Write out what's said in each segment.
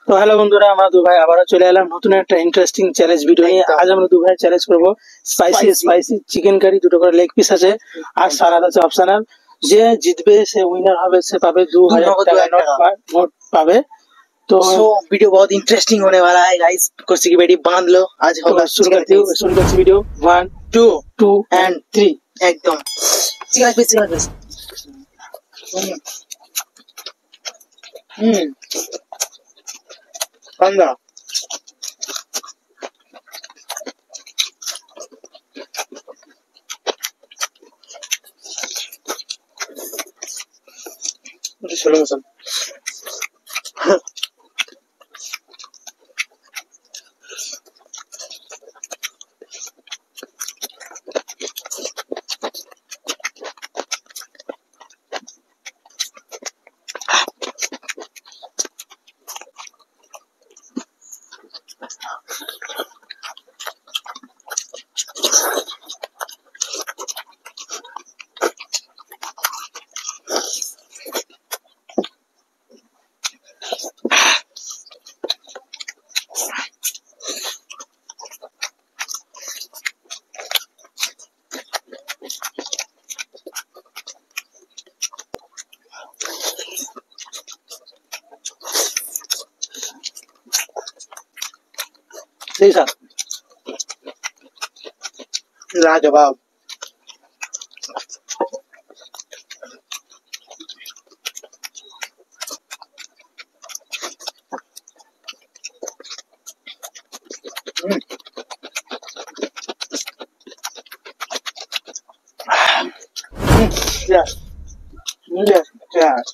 তো হ্যালো বন্ধুরা, আমরা দু ভাই আবারও চলে এলাম নতুন একটা ইন্টারেস্টিং চ্যালেঞ্জ ভিডিও নিয়ে। আজ আমরা দু ভাই চ্যালেঞ্জ করবো স্পাইসি চিকেন কারি, দুটো করে লেগ পিস আছে আর সালাদ আছে অপশনাল। যে জিতবে সে উইনার হবে, সে পাবে 2000 টাকা নোট পাবে। तो वीडियो बहुत इंटरेस्टिंग होने वाला है गाइस। कुर्सी की बेटी बांध लो, आज होगा शुरू करते वीडियो 1 2 एंड 3 एकदम चिकन पीस पंद्रह स्लो मोशन सही सर, लाजवाब। yes yes yes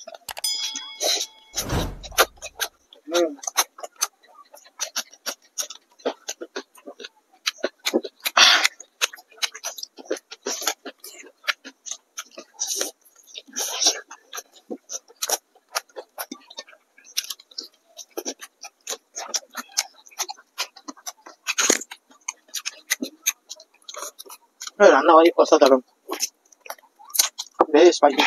रान्ना वाली कौसा था वेरी स्पाइसी।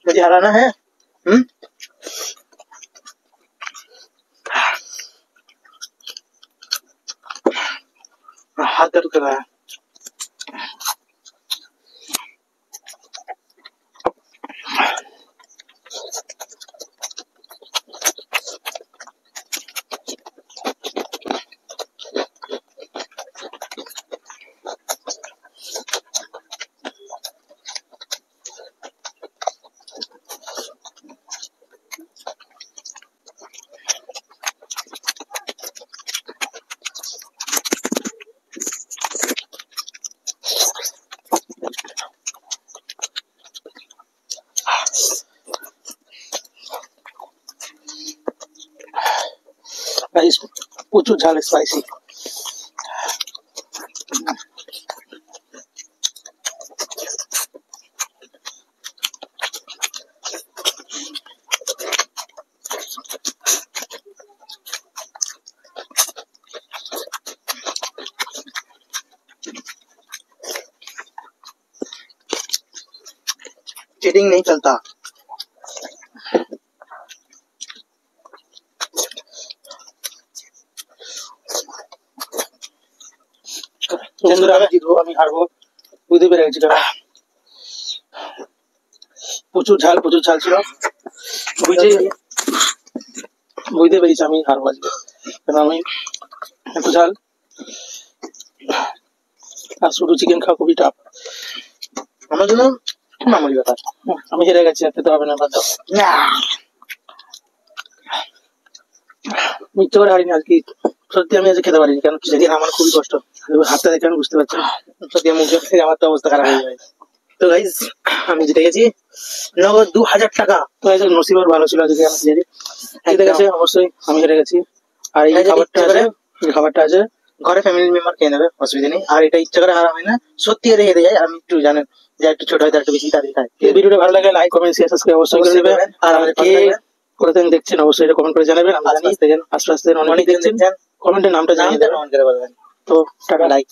मुझे हराना है। हाथ दर्द कर रहा है। गाइस প্রচুর ঝাল স্পাইসি। चीटिंग नहीं चलता। বন্ধুরা আমি জিতবো, আমি হারবো, বুঝতে পেরে গেছি। প্রচুর ঝাল ছিল, বুঝতে পেরেছি আমি হারবো আজকে, কারণ আমি এত ঝাল আর শুধু চিকেন খাওয়া খুবই টাফ আমার জন্য। মামুলি ব্যাপার, আমি হেরে গেছি, আর খেতে হবে না, বাদ দাও। মিথ্যে করে হারিনি আজকে, সত্যি আমি আজকে খেতে পারিনি, কেন সেদিন আমার খুবই কষ্ট। হাতটা দেখে আমি বুঝতে পারছি। সত্যি মুখে থেকে আমার তো অবস্থা খারাপ হয়ে যাবে। তো গাইস আমি জিতে গেছি নগদ 2000 টাকা। তো এই যে নসিবার ভালো ছিল যদি আমি জিতে জিতে গেছে, অবশ্যই আমি হেরে গেছি। আর এই এই যে খাবারটা ইচ্ছে আছে, করে এই খাবারটা আছে, ঘরে ফ্যামিলি মেম্বার খেয়ে নেবে, অসুবিধা নেই। আর এটা ইচ্ছা করে হারা হয় না, সত্যি হেরে হেরে যায়। আমি একটু জানেন যে একটু ছোট হয় তার একটু বেশি তাড়াতাড়ি খায়। এই ভিডিওটা ভালো লাগে লাইক কমেন্ট শেয়ার সাবস্ক্রাইব অবশ্যই করে অবশ্যই নেবেন। করবেন। আর আর আমাদের পাশে কে থাকবেন। কোথায় দেখছেন অবশ্যই এটা কমেন্ট করে জানাবেন। আমরা জানি আশপাশ থেকে আশপাশ থেকে অনেকে অনেকজন দেখছেন, দেখছেন, কমেন্টে নামটা জানিয়ে নামটা দেবেন। কমেন্ট করে বলবেন। তো টাটা। লাইক